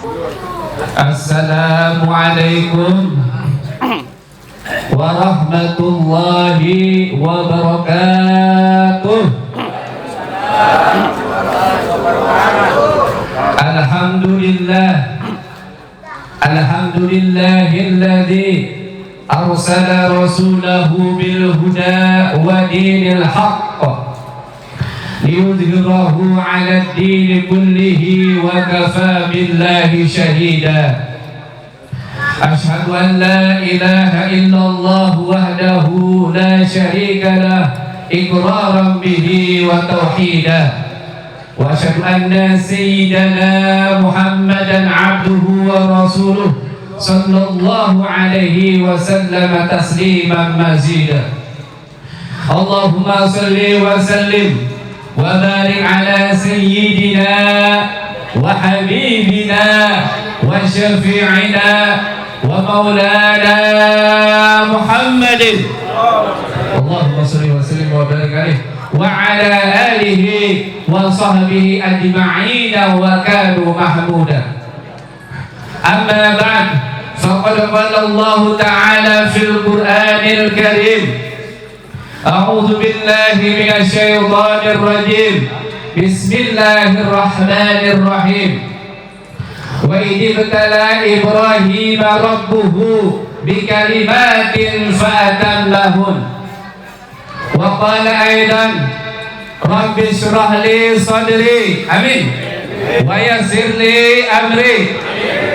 Assalamualaikum warahmatullahi wabarakatuh. Alhamdulillah, alhamdulillahilladzi arsala rasulahu bil huda wa dinil haqq liyudhhirahu 'ala ad-din kullihi wa kafa billahi shahida. Asyhadu an la ilaha illallah wahdahu la syarika lah iqraran bihi wa tauhidah. Wa asyhadu anna sayyidana Muhammadan 'abduhu wa rasuluh sallallahu alaihi wasallam tasliman mazida. Allahumma salli wa sallim wa barik ala sayyidina wa habibina wa syafi'ina wa maulana Muhammadin. Allahumma salli wa sallim wa barik alaihi wa ala alihi wa sahbihi ajma'in wa kanu mahmuda. Amma ba'd, faqad qala Allah ta'ala fil Qur'anil Karim, a'udzu billahi minasy syaithanir rajim. Bismillahirrahmanirrahim. Wa idh ibtala Ibrahim rabbuhu bikalimatin fa'atammahun. Wa qala aidan rabbi shrah li sadri, amin, wa yassir li amri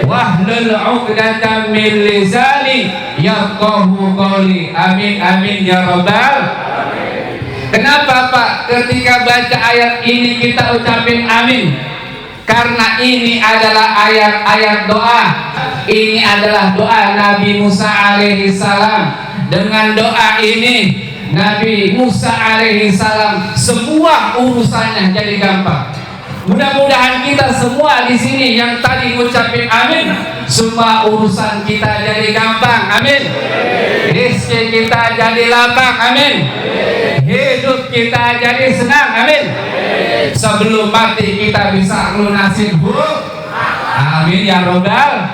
wahlul 'uqdatam min lisani yafqahu qawli, amin amin ya rabbal alamin. Kenapa Pak ketika baca ayat ini kita ucapin amin? Karena ini adalah ayat-ayat doa. Ini adalah doa Nabi Musa alaihi salam. Dengan doa ini Nabi Musa alaihi salam semua urusannya jadi gampang. Mudah-mudahan kita semua di sini yang tadi ngucapin amin, semua urusan kita jadi gampang, amin. Rezeki kita jadi lapang, amin. Hidup kita jadi senang, amin. Sebelum mati kita bisa lunasin hutang, amin ya robbal.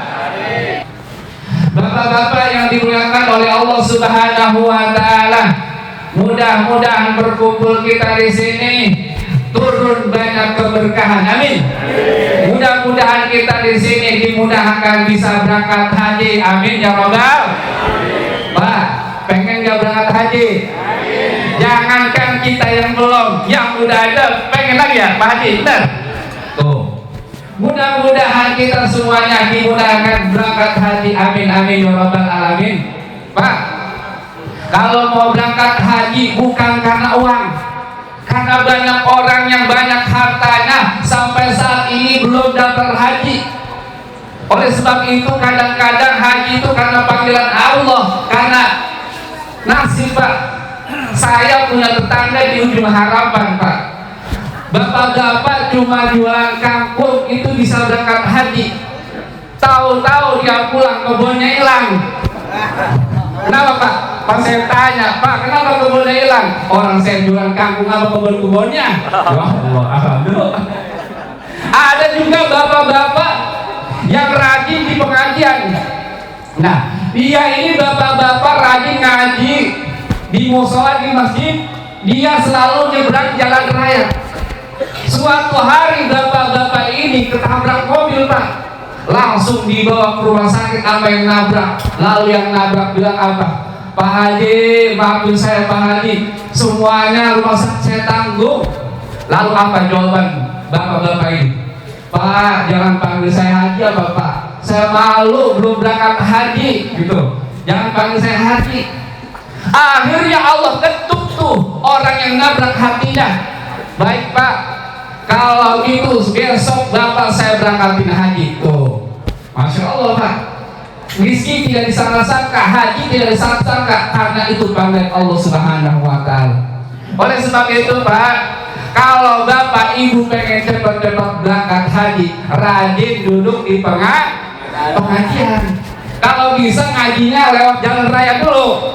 Bapak-bapak yang dimuliakan oleh Allah Subhanahu wa taala, mudah-mudahan berkumpul kita di sini turun banyak keberkahan, amin. Mudah-mudahan kita di sini dimudahkan bisa berangkat haji, amin ya robbal. Pak, pengen gak berangkat haji? Jangankan kita yang belum, yang udah ada pengen lagi ya Pak Haji, benar? Tuh, mudah-mudahan kita semuanya dimudahkan berangkat haji, amin amin ya robbal alamin. Pak, kalau mau berangkat haji bukan karena uang, karena banyak orang yang banyak hartanya sampai saat ini belum daftar haji. Oleh sebab itu kadang-kadang haji itu karena panggilan Allah, karena nasib Pak. Saya punya tetangga di ujung harapan Pak, bapak-bapak cuma jualan kangkung itu bisa berangkat haji. Tahu-tahu dia pulang kebunnya hilang. Kenapa Pak? Pas saya tanya, Pak kenapa kebunnya hilang? Orang saya jualan kangkung apa kebun-kebunnya? Ya Allah, alhamdulillah. Ada juga bapak-bapak yang rajin di pengajian. Nah, dia ini bapak-bapak rajin ngaji di musola di masjid, dia selalu nyebrang jalan raya. Suatu hari bapak-bapak ini ketabrak mobil Pak, langsung dibawa ke rumah sakit. Apa yang nabrak? Lalu yang nabrak bilang apa? Pak Haji, maafin saya Pak Haji, semuanya rumah sakit saya tanggung. Lalu apa jawaban bapak-bapak ini? Pak, jangan panggil saya Haji apa Pak? Saya malu belum berangkat haji gitu. Jangan panggil saya Haji. Akhirnya Allah ketuk tuh orang yang nabrak hatinya. Baik Pak, kalau itu besok bapak saya berangkatin haji tuh. Masya Allah Pak, rizki tidak disangka-sangka, haji tidak disangka-sangka, karena itu panggilan Allah Subhanahu wa ta'ala. Oleh sebab itu Pak, kalau bapak ibu pengen cepat-cepat berangkat haji, rajin duduk di pengajian. Kalau bisa ngajinya lewat jalan raya dulu,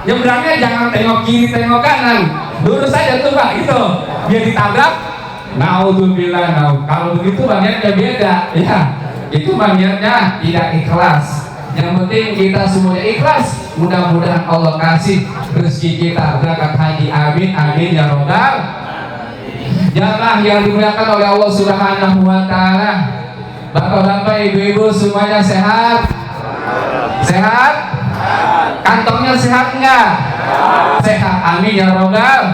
nyebrangnya jangan tengok kiri tengok kanan, lurus saja tuh Pak, gitu. Biar ditabrak, naudzubillah. Kalau begitu banyaknya beda, ya. Itu niatnya tidak ikhlas. Yang penting kita semuanya ikhlas. Mudah-mudahan Allah kasih rezeki kita berangkat haji. Amin amin ya robbal. Jamaah yang dimuliakan oleh Allah Subhanahu wa taala. Bapak-bapak, ibu-ibu semuanya sehat? Sehat? Kantongnya sehat enggak? Sehat. Amin ya robbal.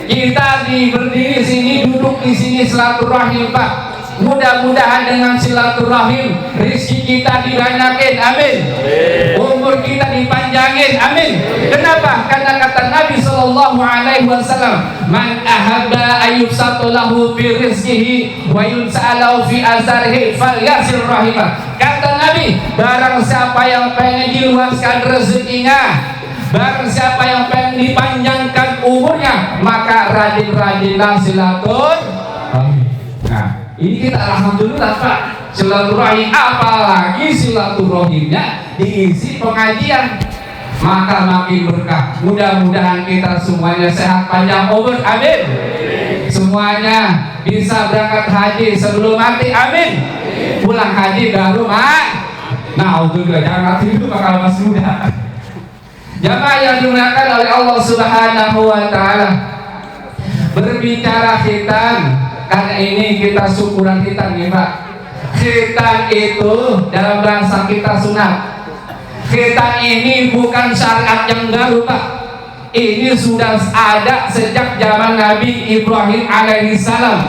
Kita berdiri sini, duduk di sini silaturahim, Pak. Mudah-mudahan dengan silaturahim rezeki kita dibanyakin, amin. Umur kita dipanjangin, amin. Kenapa? Karena kata Nabi Shallallahu Alaihi Wasallam, man ahabba ayyubsatu lahu fi rizqihi wa yunsa'alahu fi azarihi falyasir rahimah. Kata Nabi, barang siapa yang pengen diluaskan rezekinya, barang siapa yang pengen dipanjangkan umurnya, maka rajin-rajinlah silaturahim. Nah, ini kita alhamdulillah Pak, silaturahim, apalagi silaturahimnya diisi pengajian, maka makin berkah. Mudah-mudahan kita semuanya sehat panjang umur, amin. Semuanya bisa berangkat haji sebelum mati, amin. Pulang haji baru nah untuk jangan mati itu bakal masih muda. Jamaah yang dimuliakan oleh Allah Subhanahu wa taala. Berbicara khitan, karena ini kita syukuran khitan nih Pak. Khitan itu dalam bahasa kita sunat. Khitan ini bukan syariat yang baru Pak. Ini sudah ada sejak zaman Nabi Ibrahim alaihissalam.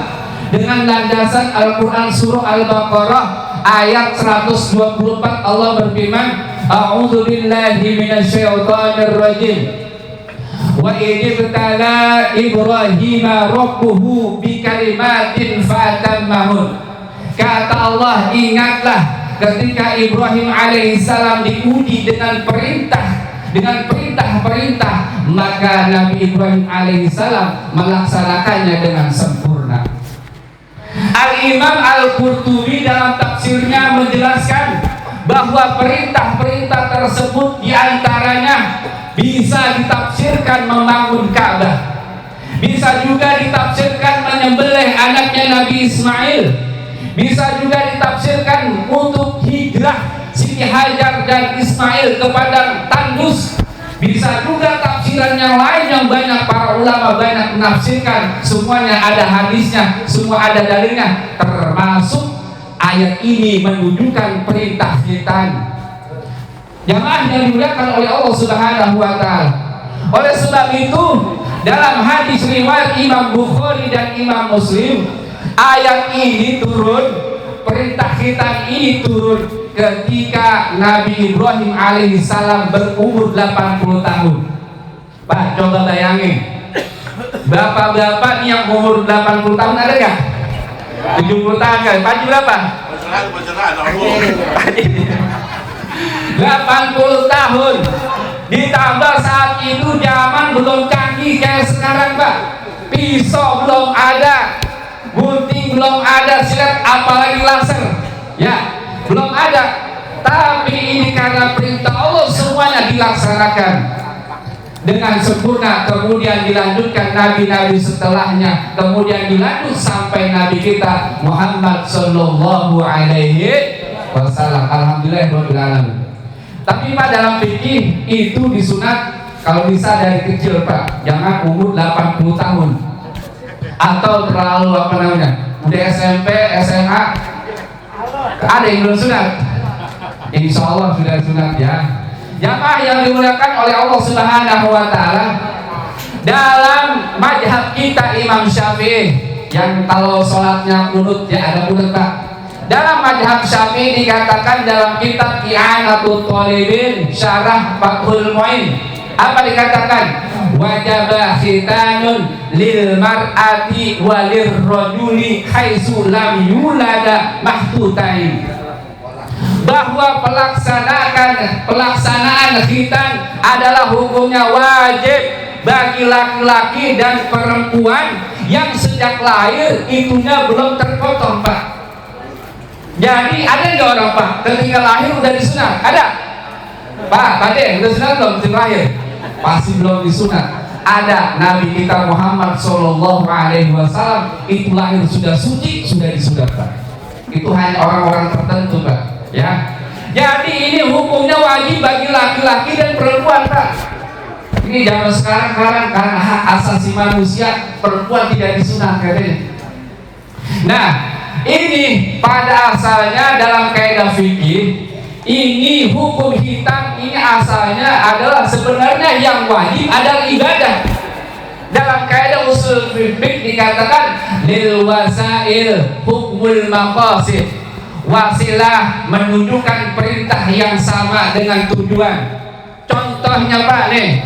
Dengan landasan Al-Quran surah Al-Baqarah ayat 124 Allah berfirman, A'udzu billahi minasyaitonir rajim. Wa idibtala Ibrahim rabbuhu bikalimatin fatammahun. Kata Allah, ingatlah ketika Ibrahim alaihissalam diuji dengan perintah-perintah, maka Nabi Ibrahim alaihissalam melaksanakannya dengan sempurna. Al-Imam Al-Qurtubi dalam tafsirnya menjelaskan bahwa perintah-perintah tersebut diantaranya bisa ditafsirkan membangun Ka'bah, bisa juga ditafsirkan menyembelih anaknya Nabi Ismail, bisa juga ditafsirkan untuk hijrah Siti Hajar dan Ismail ke padang Tandus, bisa juga tafsiran yang lain yang banyak para ulama banyak menafsirkan. Semuanya ada hadisnya, semua ada dalilnya, termasuk ayat ini menunjukkan perintah khitan. Jamaah yang dimuliakan oleh Allah Subhanahu wa taala. Oleh sebab itu, dalam hadis riwayat Imam Bukhari dan Imam Muslim, ayat ini turun, perintah khitan ini turun ketika Nabi Ibrahim alaihissalam berumur 80 tahun. Pak, coba bayangin, bapak-bapak yang umur 80 tahun ada gak? 70 tahun kan? Pagi berapa? 80 tahun. Ditambah saat itu zaman belum canggih kayak sekarang Pak. Pisau belum ada, gunting belum ada, silet apalagi laser, ya belum ada. Tapi ini karena perintah Allah semuanya dilaksanakan dengan sempurna. Kemudian dilanjutkan nabi-nabi setelahnya, kemudian dilanjut sampai nabi kita Muhammad Sallallahu Alaihi Wasallam. Alhamdulillahirabbil alamin. Tapi Pak, dalam fikih itu disunat kalau bisa dari kecil Pak, jangan umur 80 tahun atau terlalu apa namanya, udah SMP, SMA ada yang belum sunat. Insya Allah sudah sunat ya. Jamaah yang dimuliakan oleh Allah Subhanahu wa taala, dalam mazhab kita Imam Syafi'i yang kalau sholatnya kunut ya ada kunut Pak. Dalam mazhab Syafi'i dikatakan dalam kitab I'anatul Thalibin Syarah Fathul Mu'in, apa dikatakan? Wajaba khitanun lil mar'ati walir rajuli haitsu lam yulada mahtutain. Bahwa pelaksanaan khitan adalah hukumnya wajib bagi laki-laki dan perempuan yang sejak lahir itunya belum terpotong Pak. Jadi ada nggak orang Pak ketika lahir udah disunat? Ada Pak? Tadi udah sunat belum ketika lahir? Pasti belum disunat. Ada Nabi kita Muhammad Sallallahu Alaihi Wasallam itu lahir sudah suci, sudah disunat Pak. Itu hanya orang-orang tertentu, Pak. Ya. Jadi ini hukumnya wajib bagi laki-laki dan perempuan, Pak. Ini zaman sekarang karena hak asasi manusia perempuan tidak disunat katanya. Nah, ini pada asalnya dalam kaidah fikih, ini hukum hitam ini asalnya adalah sebenarnya yang wajib adalah ibadah. Dalam kaidah usul fikih dikatakan lil wasail hukmul maqasid. Wasilah menunjukkan perintah yang sama dengan tujuan. Contohnya Pak nih,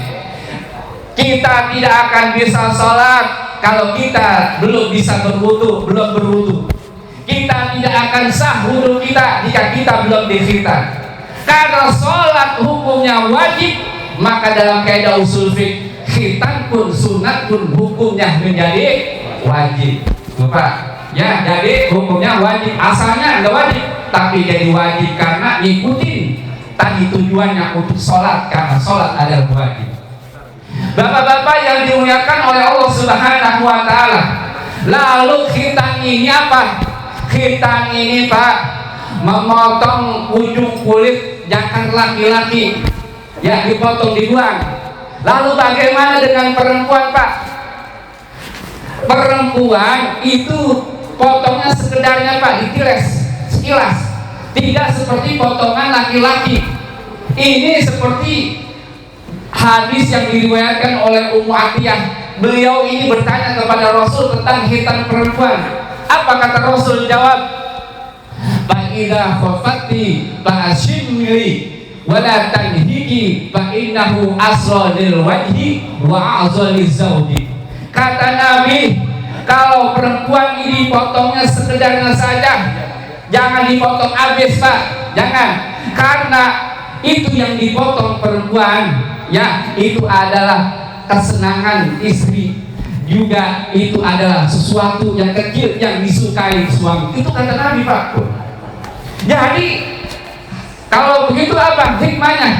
kita tidak akan bisa sholat kalau kita belum bisa belum berwudu. Kita tidak akan sah wudu kita jika kita belum dikhitan. Karena sholat hukumnya wajib, maka dalam kaidah usul fikih khitan pun sunat pun hukumnya menjadi wajib. Bapak, ya, jadi hukumnya wajib. Asalnya enggak wajib, tapi jadi wajib karena ngikutin tadi tujuannya untuk sholat, karena sholat adalah wajib. Bapak-bapak yang dimuliakan oleh Allah Subhanahu wa Ta'ala, lalu khitan ini apa? Khitan ini, Pak, memotong ujung kulit jangan laki-laki, ya, dipotong, dibuang. Lalu bagaimana dengan perempuan, Pak? Perempuan itu potongnya sekedarnya, Pak, ditiles sekilas, tidak seperti potongan laki-laki. Ini seperti hadis yang diriwayatkan oleh Ummu Atiyah. Beliau ini bertanya kepada Rasul tentang khitan perempuan. Apa kata Rasul? Jawab, "Fa'idha khafati fa'ashimli wala tanhiki fa innahu asradil wajhi wa a'zaliz zawji." Kata Nabi, kalau perempuan ini potongnya sekedarnya saja, jangan dipotong habis, Pak. Jangan, karena itu yang dipotong perempuan, ya, itu adalah kesenangan istri, juga itu adalah sesuatu yang kecil yang disukai suami. Itu kata Nabi, Pak. Jadi kalau begitu apa hikmahnya?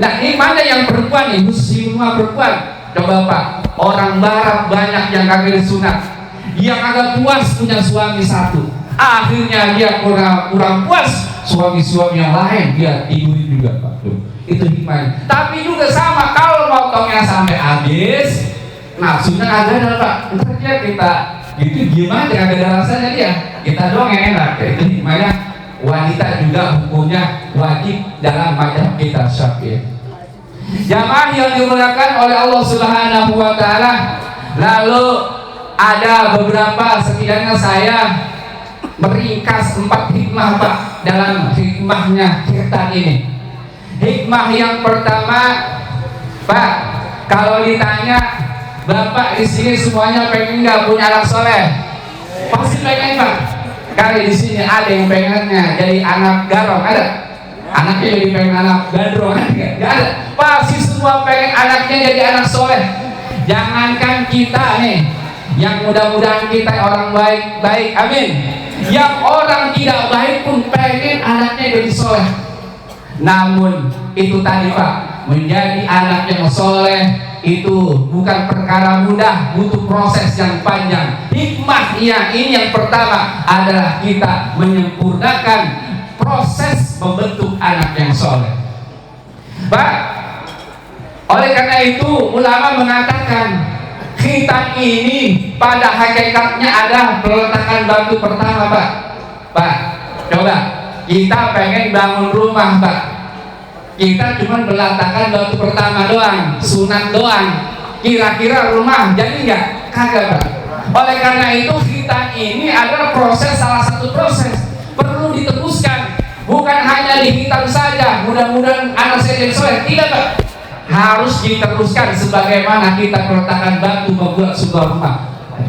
Nah, hikmahnya yang perempuan ini, semua perempuan. Coba Pak, orang barat banyak yang kagak disunat, yang agak puas punya suami satu, akhirnya dia kurang puas, suami-suami yang lain dia tidurin juga, Pak. Itu hikmahnya. Tapi juga sama, kalau motongnya sampai habis, nafsunya agak ada, Pak. Ntar dia kita gitu gimana, agak ada rasanya dia. Kita doang yang enak. Itu hikmahnya. Wanita juga hukumnya wajib dalam mazhab kita Syafi'i. Jamaah yang dimuliakan oleh Allah Subhanahu wa Ta'ala, lalu ada beberapa, setidaknya saya meringkas 4 hikmah, Pak, dalam hikmahnya khitan ini. Hikmah yang pertama, Pak, kalau ditanya Bapak di sini semuanya pengen nggak punya anak soleh? Pasti pengen, Pak. Kali di sini ada yang pengennya jadi anak garong, ada? Anaknya jadi pengen anak gandrung, nggak ada? Pasti semua pengen anaknya jadi anak soleh. Jangankan kita nih, yang mudah-mudahan kita orang baik-baik, amin. Yang orang tidak baik pun pengen anaknya jadi soleh. Namun itu tadi, Pak, menjadi anak yang soleh itu bukan perkara mudah, butuh proses yang panjang. Hikmahnya ini yang pertama adalah kita menyempurnakan proses membentuk anak yang soleh, Pak. Oleh karena itu ulama mengatakan khitan ini pada hakikatnya ada peletakan batu pertama, Pak. Pak, coba kita pengen bangun rumah, Pak, kita cuma belatakan batu pertama doang, sunat doang. Kira-kira rumah jadi nggak? Kagak, Pak. Oleh karena itu khitan ini adalah proses, salah satu proses perlu ditebuskan. Bukan hanya dihitam saja, mudah-mudahan anak saya jadi soleh. Tidak, Pak. Harus diteruskan sebagaimana kita peletakan batu membuat sebuah rumah.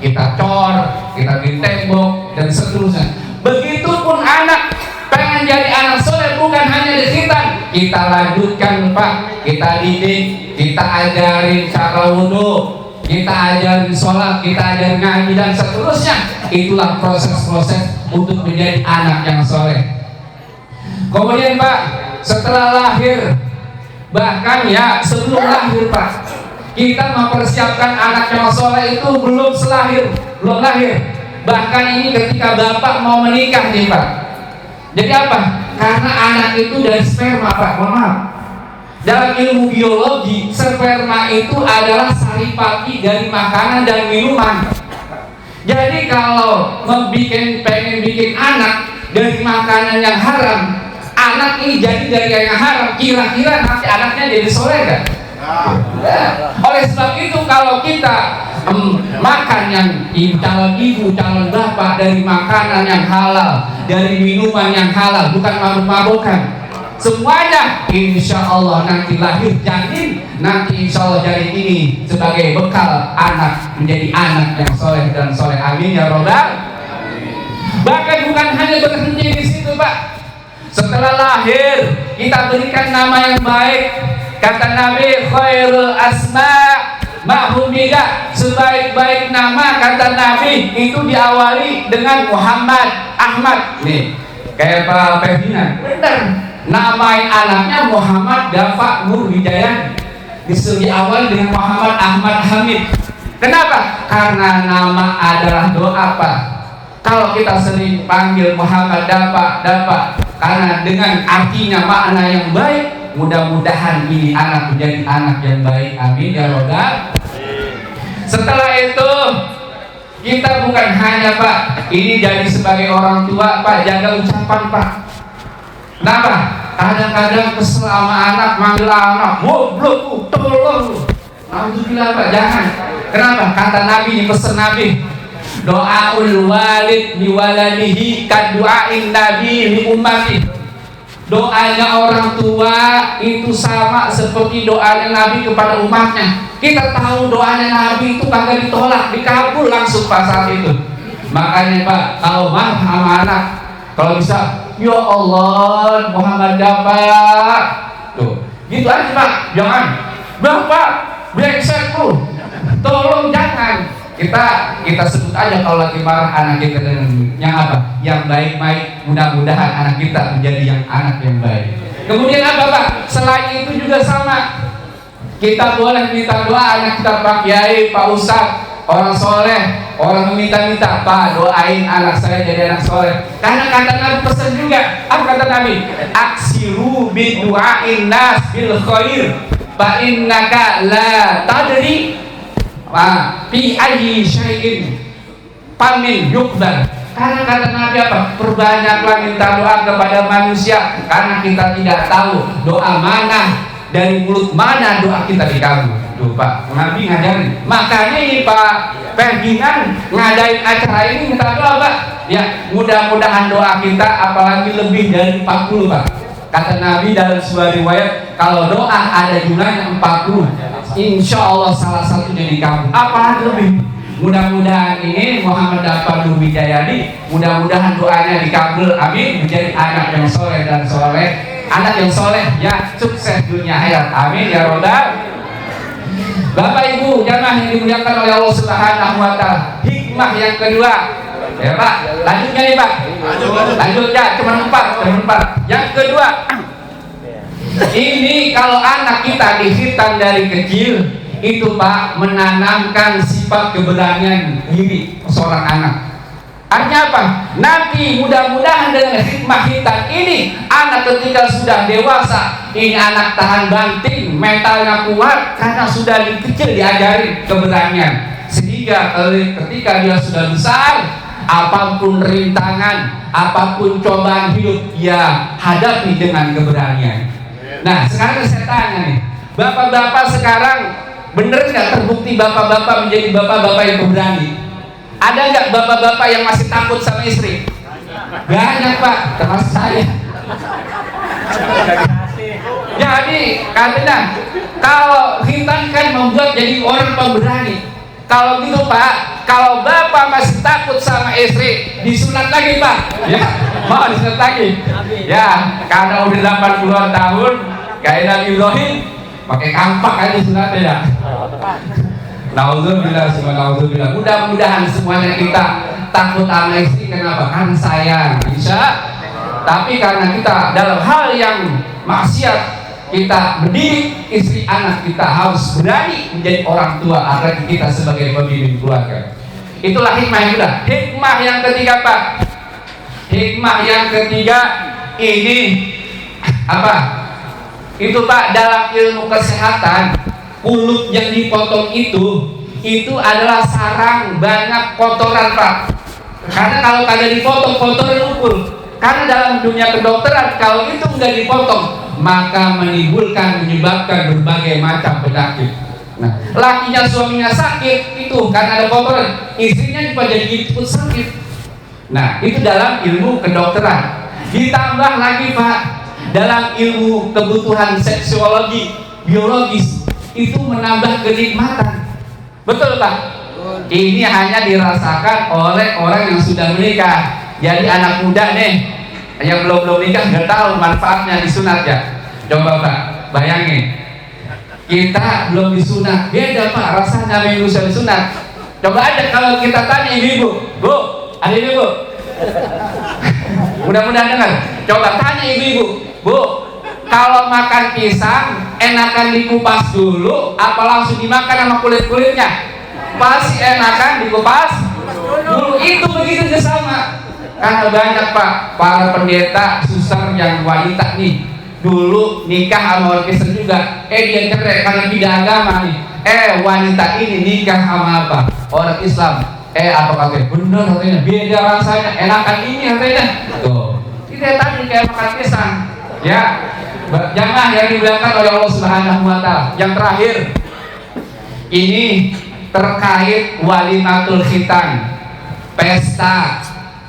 Kita cor, kita bikin tembok, dan seterusnya. Begitupun anak pengen jadi anak soleh, bukan hanya dikhitan, kita lanjutkan, Pak. Kita didik, kita ajarin cara wudhu, kita ajarin sholat, kita ajarin ngaji, dan seterusnya. Itulah proses-proses untuk menjadi anak yang soleh. Kemudian, Pak, setelah lahir, bahkan ya sebelum lahir, Pak, kita mempersiapkan anak yang soleh itu belum lahir. Bahkan ini ketika bapak mau menikah nih, Pak, Jadi apa? Karena anak itu dari sperma, Pak. Mohon maaf. Dalam ilmu biologi, sperma itu adalah saripati dari makanan dan minuman. Jadi kalau pengen bikin anak dari makanan yang haram, anak ini jadi dari yang haram, kira-kira nanti anaknya jadi soleh kan? Oleh sebab itu kalau kita makan yang calon ibu, calon bapak dari makanan yang halal, dari minuman yang halal, bukan mabuk-mabukan, semuanya insya Allah nanti lahir janin, nanti insya Allah janin ini sebagai bekal anak menjadi anak yang soleh dan soleh. Amin ya robbal. Bahkan bukan hanya berhenti di situ, Pak. Setelah lahir kita berikan nama yang baik. Kata Nabi, khairul asma mahmudah, sebaik-baik nama kata Nabi itu diawali dengan Muhammad, Ahmad. Nih kayak Pak Ferdinand, benar, namai anaknya Muhammad Dafa Nur Hidayat, disuruh diawali dengan Muhammad Ahmad Hamid. Kenapa? Karena nama adalah doa, Pak. Kalau kita sering panggil Muhammad Dafa, karena dengan artinya makna yang baik, mudah-mudahan ini anak menjadi anak yang baik. Amin ya robbal. Setelah itu kita bukan hanya, Pak, ini jadi sebagai orang tua, Pak, jaga ucapan, Pak. Kenapa? Kadang-kadang kesel sama anak, manggil anak goblok, tolong. Alhamdulillah, Pak, jangan. Kenapa? Kata Nabi, ini pesan Nabi, doaul walid li waladihi kadu'ain nabi li ummati. Doanya orang tua itu sama seperti doanya Nabi kepada umatnya. Kita tahu doanya Nabi itu kagak ditolak, dikabul langsung pas saat itu. Makanya, Pak, kalau marah sama anak, kalau bisa, ya Allah Muhammad Dapat, tuh gitu aja, Pak. Jangan Bapak brengsek lu, tolong jangan. Kita sebut aja kalau lagi marah anak kita dengan yang apa? Yang baik-baik. Mudah-mudahan anak kita menjadi yang anak yang baik. Kemudian apa, Pak? Selain itu juga sama. Kita boleh minta doa anak kita, Pak Kiai, Pak Ustadz, orang soleh, orang meminta-minta, Pak doain anak saya jadi anak soleh. Karena kata Nabi pesan juga, apa kata Nabi? Aksiru bidu'ain nas bil khair, fa innaka la tadri fi ayyi syai'in pamin yukdan. Karena kata Nabi apa? Perbanyaklah minta doa kepada manusia, karena kita tidak tahu doa mana, dari mulut mana doa kita dikabul. Tuh, Pak, Nabi ngajarin. Makanya ini Pak Ferdinand ngadain acara ini minta doa, Pak. Ya, mudah-mudahan doa kita apalagi lebih dari 40, Pak. Kata Nabi dalam sebuah riwayat, kalau doa ada jumlahnya 40, insya Allah salah satunya dikabul. Apalagi lebih. Mudah-mudahan ini Muhammad Dapat Nur Hidayadi, mudah-mudahan doanya dikabul. Amin. Menjadi anak yang soleh dan soleh, anak yang soleh ya sukses dunia akhirat. Amin ya robbal. Bapak Ibu jamaah yang dimuliakan oleh Allah Subhanahu wa taala. Hikmah yang kedua. Ya, Pak, lanjutnya nih, Pak. Lanjut ya, cuma 4. Yang kedua, ini kalau anak kita dihitan dari kecil, itu, Pak, menanamkan sifat keberanian diri seorang anak. Artinya apa? Nanti mudah-mudahan dengan hikmah hitam ini, anak ketika sudah dewasa, ini anak tahan banting, mentalnya kuat, karena sudah dari kecil diajari keberanian. Sehingga ketika dia sudah besar, apapun rintangan, apapun cobaan hidup, ya hadapi dengan keberanian. Nah, sekarang saya tanya nih, bapak-bapak sekarang bener nggak terbukti bapak-bapak menjadi bapak-bapak yang pemberani? Ada nggak bapak-bapak yang masih takut sama istri? Banyak, Pak, termasuk saya. Jadi katanya kalau hitam kan membuat jadi orang pemberani. Kalau gitu, Pak, kalau bapak masih takut sama istri, disunat lagi, Pak. Ya, mau disunat lagi. Ya, karena udah 80 tahun, kayak Nabi Ibrahim, pakai kampak aja sunatnya ya. Nauzubillah, nauzubillah. Mudah-mudahan semuanya kita takut sama istri. Kenapa? Kan sayang, bisa. Tapi karena kita dalam hal yang maksiat, kita mendidik istri anak kita harus berani menjadi orang tua, apalagi kita sebagai pemimpin keluarga. Itulah hikmah yang kedua. Hikmah yang ketiga, Pak, Hikmah yang ketiga ini apa? Itu Pak, dalam ilmu kesehatan, kulit yang dipotong itu adalah sarang banyak kotoran Pak. Karena kalau kagak dipotong kotoran ngumpul. Karena dalam dunia kedokteran kalau itu nggak dipotong maka menyebabkan berbagai macam penyakit. Nah, lakinya suaminya sakit itu karena ada kotoran, istrinya juga jadi ikut sakit. Nah, itu dalam ilmu kedokteran. Ditambah lagi Pak, dalam ilmu kebutuhan seksiologi, biologis, itu menambah kenikmatan. Betul Pak? Ini hanya dirasakan oleh orang yang sudah menikah. Jadi anak muda nih yang belum nikah nggak tahu manfaatnya disunat ya. Coba Pak, bayangin kita belum disunat, beda Pak rasanya minggu sudah disunat. Coba aja kalau kita tanya ibu-ibu, Bu, ada ibu-ibu? Mudah-mudahan dengar. Coba tanya ibu-ibu, Bu, kalau makan pisang enakan dikupas dulu apa langsung dimakan sama kulit-kulitnya? Pasti enakan dikupas dulu. Itu begitu sama. Karena banyak Pak para pendeta suster yang wanita nih dulu nikah sama orang Kristen juga, dia cerai karena beda agama nih. Wanita ini nikah sama apa? Orang Islam. Apa katanya? Bener katanya, beda rasanya, enakan ini katanya. Tuh, kita tadi kayak makan pisang. Ya, jamaah yang dimuliakan oleh Allah Subhanahu Wa Taala. Yang terakhir, ini terkait walimatul khitan, pesta,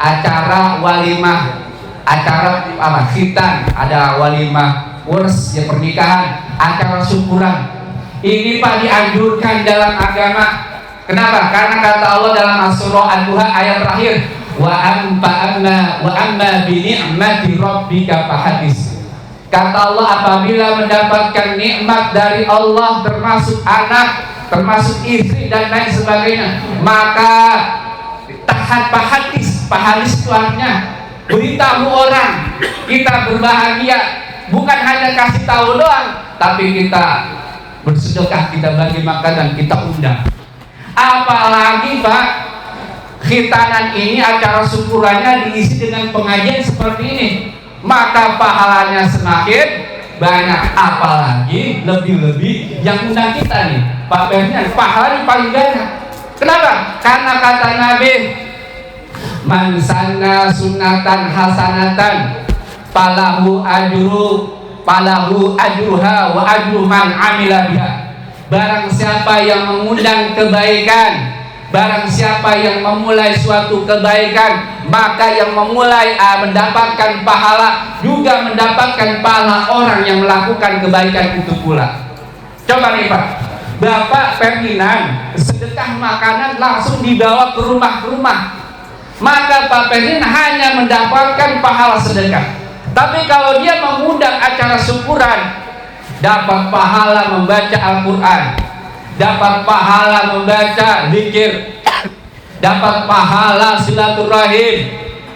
acara walimah, acara apa? Khitan, ada walimah, urs ya pernikahan, acara syukuran. Ini Pak dianjurkan dalam agama. Kenapa? Karena kata Allah dalam surah Ad-Duha ayat terakhir, wa amma bi ni'mati rabbika fahadis. Kata Allah, apabila mendapatkan nikmat dari Allah termasuk anak, termasuk istri dan lain sebagainya, maka pahadis itu artinya beritahu orang, kita berbahagia, bukan hanya kasih tahu doang, tapi kita bersedekah, kita bagi makan dan kita undang. Apalagi Pak, khitanan ini acara syukurannya diisi dengan pengajian seperti ini, maka pahalanya semakin banyak. Apalagi lebih-lebih yang undang kita nih Pak Ferdinand, pahalanya paling banyak. Kenapa? Karena kata Nabi, man sanna sunatan hasanatan falahu ajruha wa ajru man amila biha. Barang siapa yang mengundang kebaikan, barang siapa yang memulai suatu kebaikan, maka yang memulai mendapatkan pahala, juga mendapatkan pahala orang yang melakukan kebaikan itu pula. Coba nih Pak, Bapak Ferdinand sedekah makanan langsung dibawa ke rumah-rumah, maka Pak Ferdinand hanya mendapatkan pahala sedekah. Tapi kalau dia mengundang acara syukuran, dapat pahala membaca Al-Quran, dapat pahala membaca zikir, dapat pahala silaturahim,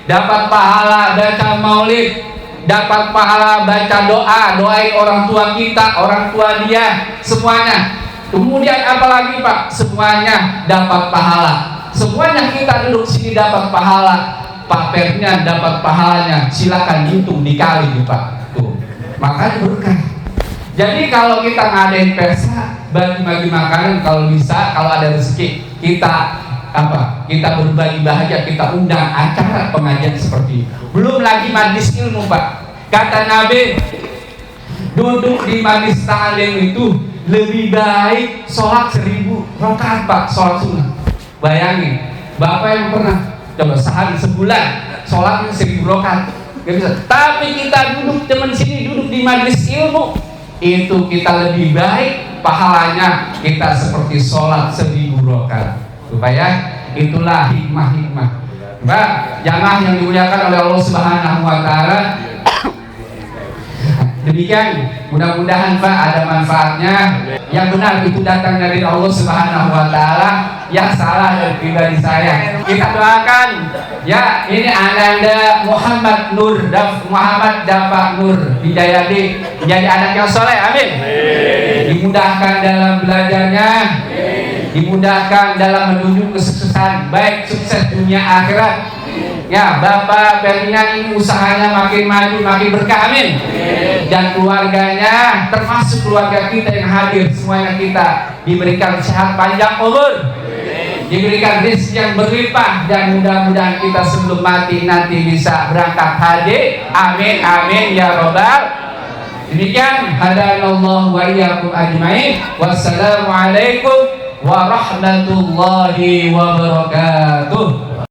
dapat pahala baca maulid, dapat pahala baca doa, doain orang tua kita, orang tua dia, semuanya. Kemudian apalagi Pak, semuanya dapat pahala. Semuanya kita duduk sini dapat pahala. Pak Ferdinand dapat pahalanya, silakan hitung dikali nih Pak. Tuh, makanya berkah. Jadi kalau kita ngadain pesta, bagi-bagi makanan, kalau bisa, kalau ada rezeki, kita kita berbagi bahagia, kita undang acara pengajian seperti ini. Belum lagi majlis ilmu Pak. Kata Nabi, duduk di majlis ta'lim itu lebih baik sholat 1000 rakaat Pak, sholat sunnah. Bayangin, Bapak yang pernah coba sehari sebulan sholatnya 1000 rakaat, gak bisa. Tapi kita duduk teman sini, duduk di majlis ilmu, itu kita lebih baik pahalanya, kita seperti sholat 1000 rakaat. Supaya itulah hikmah-hikmah. Mbak, jamaah yang dimuliakan oleh Allah Subhanahu Wa Taala. Demikian, mudah-mudahan Pak ada manfaatnya. Yang benar itu datang dari Allah Subhanahu Wa Taala, yang salah dari pribadi saya. Kita doakan ya, ini Ananda Muhammad Dafa Nur Hidayati menjadi anak yang soleh, amin. Dimudahkan dalam belajarnya, dimudahkan dalam menuju kesuksesan, baik sukses dunia akhirat. Ya, Bapak Beringan ini usahanya makin maju, makin berkah, amin. Dan keluarganya, termasuk keluarga kita yang hadir, semuanya kita diberikan sehat panjang umur, diberikan rezeki yang berlimpah, dan mudah-mudahan kita sebelum mati nanti bisa berangkat haji, amin amin ya robbal. Demikian, hadanallahu wa iyyakum ajmain. Wassalamualaikum warahmatullahi wabarakatuh.